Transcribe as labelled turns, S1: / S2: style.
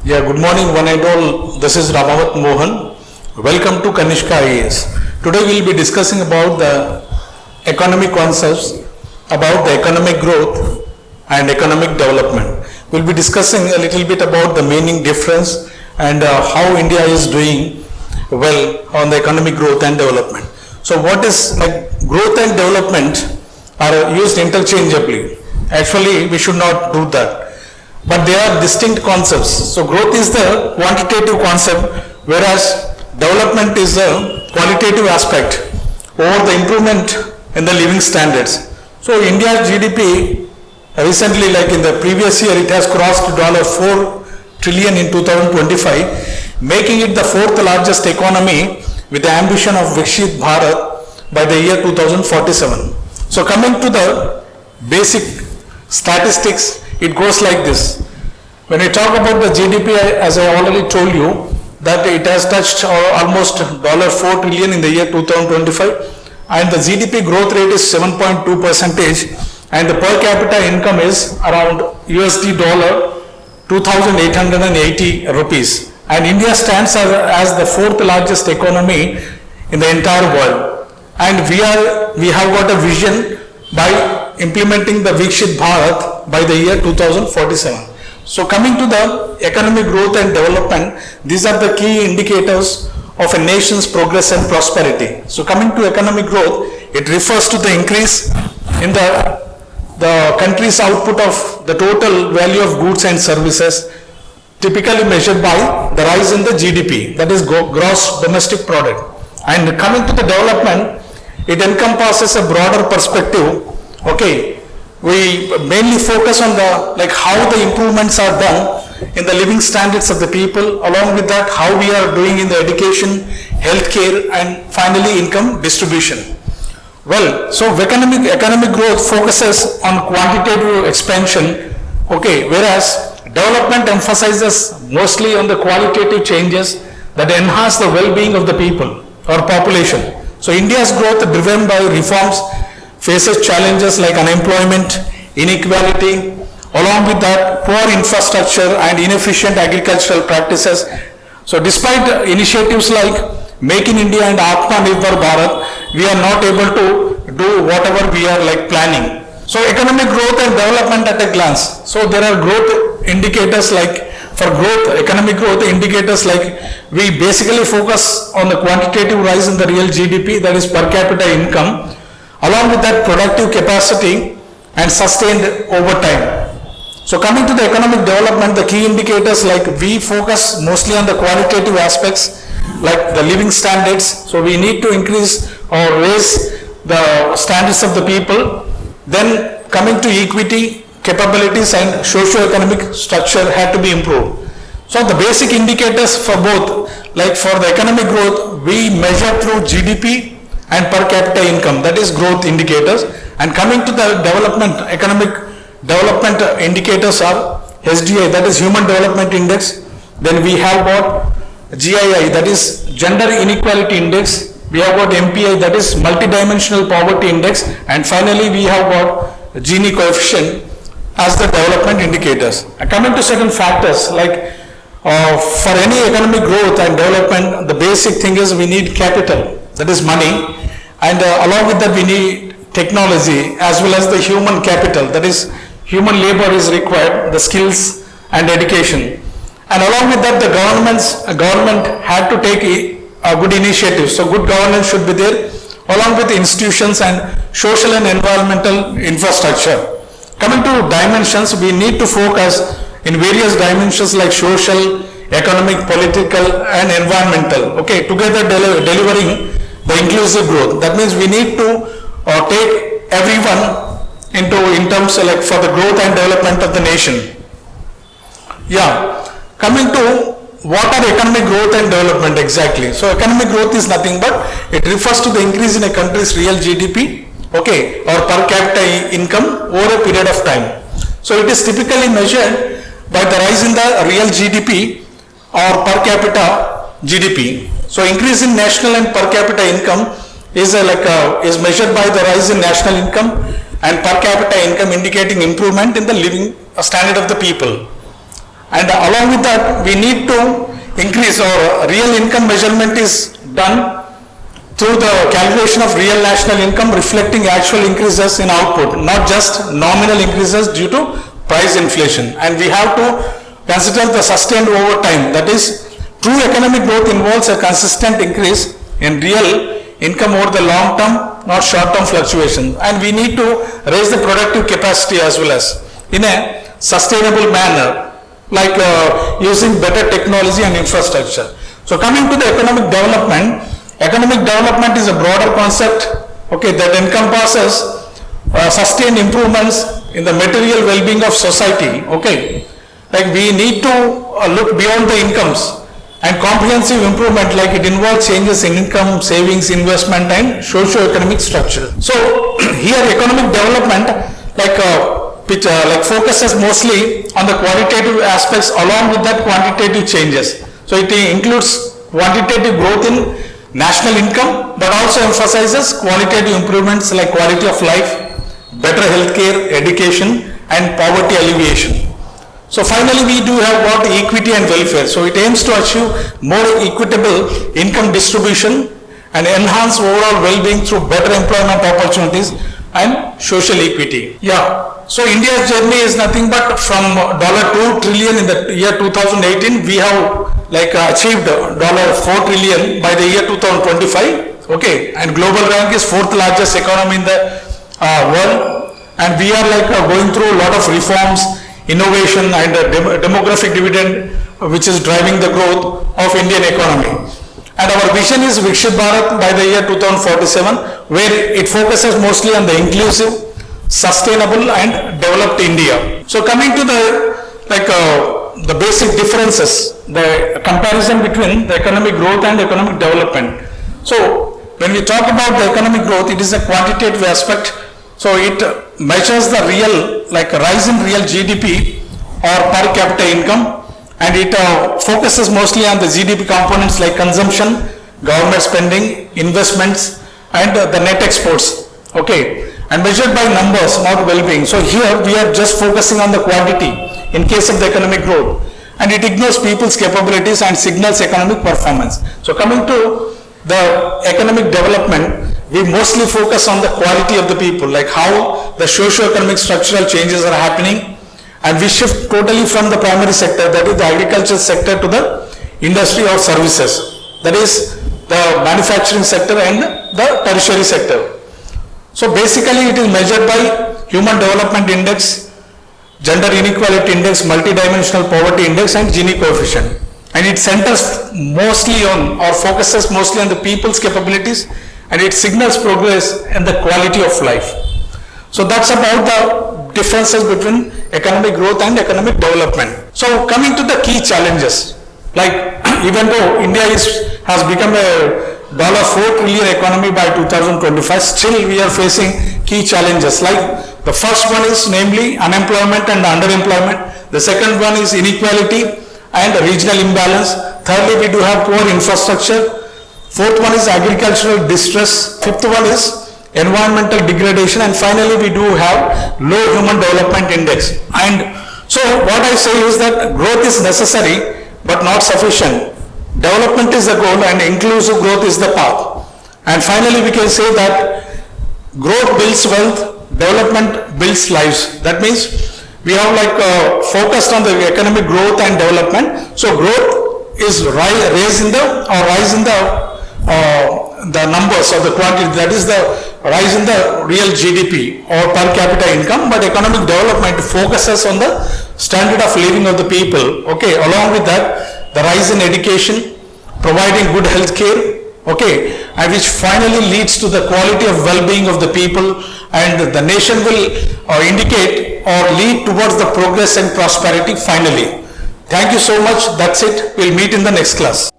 S1: Yeah, good morning one and all. This is Ramavat Mohan. Welcome to KANISHKA IAS. Today we will be discussing about the economic concepts, about the economic growth and economic development. We will be discussing a little bit about the meaning difference and how India is doing well on the economic growth and development. So what is like growth and development are used interchangeably. Actually, we should not do that. But they are distinct concepts. So growth is the quantitative concept, whereas development is the qualitative aspect over the improvement in the living standards. So India's GDP recently, like in the previous year, it has crossed $4 trillion in 2025, making it the fourth largest economy with the ambition of Vikshit Bharat by the year 2047. So coming to the basic statistics, it goes like this. When we talk about the GDP, as I already told you, that it has touched almost $4 trillion in the year 2025, and the GDP growth rate is 7.2%, and the per capita income is around USD $2,880 rupees. And India stands as the fourth largest economy in the entire world. And we have got a vision by implementing the Vikshit Bharat by the year 2047. So coming to the economic growth and development, these are the key indicators of a nation's progress and prosperity. So coming to economic growth, it refers to the increase in the country's output of the total value of goods and services, typically measured by the rise in the GDP, that is gross domestic product. And coming to the development, it encompasses a broader perspective. Okay, we mainly focus on the how the improvements are done in the living standards of the people, along with that how we are doing in the education, healthcare, and finally income distribution. Well, so economic growth focuses on quantitative expansion, okay, whereas development emphasizes mostly on the qualitative changes that enhance the well-being of the people or population. So India's growth, driven by reforms, faces challenges like unemployment, inequality, along with that poor infrastructure and inefficient agricultural practices. So despite initiatives like Make in India and Atmanirbhar Bharat, we are not able to do whatever we are planning. So economic growth and development at a glance. So there are growth indicators economic growth indicators we basically focus on the quantitative rise in the real GDP, that is per capita income, along with that productive capacity and sustained over time. So coming to the economic development, the key indicators we focus mostly on the qualitative aspects like the living standards. So we need to increase or raise the standards of the people. Then coming to equity, capabilities and socio-economic structure had to be improved. So the basic indicators for both, for the economic growth, we measure through GDP and per capita income, that is growth indicators. And coming to the economic development indicators are SDI, that is Human Development Index. Then we have got GII, that is Gender Inequality Index. We have got MPI, that is Multidimensional Poverty Index. And finally we have got Gini coefficient as the development indicators. And coming to certain factors for any economic growth and development, the basic thing is we need capital, that is money, and along with that we need technology as well as the human capital, that is human labor is required, the skills and education. And along with that the government had to take a good initiative. So good governance should be there, along with institutions and social and environmental infrastructure. Coming to dimensions, we need to focus in various dimensions like social, economic, political and environmental, okay, together delivering the inclusive growth. That means we need to take everyone in terms for the growth and development of the nation. Yeah, coming to what are economic growth and development exactly? So economic growth is nothing but it refers to the increase in a country's real GDP, okay, or per capita income over a period of time. So it is typically measured by the rise in the real GDP or per capita GDP. So increase in national and per capita income is measured by the rise in national income and per capita income, indicating improvement in the living standard of the people. And along with that, we need to increase our real income measurement is done through the calculation of real national income reflecting actual increases in output, not just nominal increases due to price inflation. And we have to consider the sustained over time. That is, true economic growth involves a consistent increase in real income over the long term, not short term fluctuations. And we need to raise the productive capacity as well as in a sustainable manner, like using better technology and infrastructure. So coming to the economic development is a broader concept, okay, that encompasses sustained improvements in the material well-being of society, okay. Like we need to look beyond the incomes, and comprehensive improvement, like it involves changes in income, savings, investment and socio-economic structure. So here economic development which focuses mostly on the qualitative aspects along with that quantitative changes. So it includes quantitative growth in national income, but also emphasizes qualitative improvements like quality of life, better healthcare, education and poverty alleviation. So finally we do have got equity and welfare. So it aims to achieve more equitable income distribution and enhance overall well-being through better employment opportunities and social equity. Yeah. So India's journey is nothing but from $2 trillion in the year 2018, we have achieved $4 trillion by the year 2025. Okay, and global rank is 4th largest economy in the world, and we are going through a lot of reforms, innovation and demographic dividend which is driving the growth of Indian economy. And our vision is Vikshit Bharat by the year 2047, where it focuses mostly on the inclusive, sustainable and developed India. So coming to the basic differences, the comparison between the economic growth and economic development. So when we talk about the economic growth, it is a quantitative aspect. So it measures the real, rise in real GDP or per capita income, and it focuses mostly on the GDP components like consumption, government spending, investments and the net exports. Okay. And measured by numbers, not well-being. So here we are just focusing on the quantity in case of the economic growth, and it ignores people's capabilities and signals economic performance. So coming to the economic development, we mostly focus on the quality of the people, like how the socio-economic structural changes are happening, and we shift totally from the primary sector, that is the agriculture sector, to the industry or services, that is the manufacturing sector and the tertiary sector. So basically it is measured by Human Development Index, Gender Inequality Index, Multidimensional Poverty Index and Gini coefficient. And it centers mostly on or focuses mostly on the people's capabilities, and it signals progress and the quality of life. So that's about the differences between economic growth and economic development. So coming to the key challenges, even though India has become a $4 trillion economy by 2025, still we are facing key challenges. The first one is namely unemployment and underemployment. The second one is inequality and regional imbalance. Thirdly, we do have poor infrastructure. Fourth one is agricultural distress. Fifth one is environmental degradation. And finally, we do have low human development index. And so what I say is that growth is necessary but not sufficient. Development is the goal and inclusive growth is the path. And finally, we can say that growth builds wealth, development builds lives. That means we have focused on the economic growth and development. So growth is rise in the numbers or the quantity, that is the rise in the real GDP or per capita income, but economic development focuses on the standard of living of the people. Okay, along with that, the rise in education, providing good health care, okay, and which finally leads to the quality of well-being of the people, and the nation will indicate or lead towards the progress and prosperity finally. Thank you so much. That's it. We'll meet in the next class.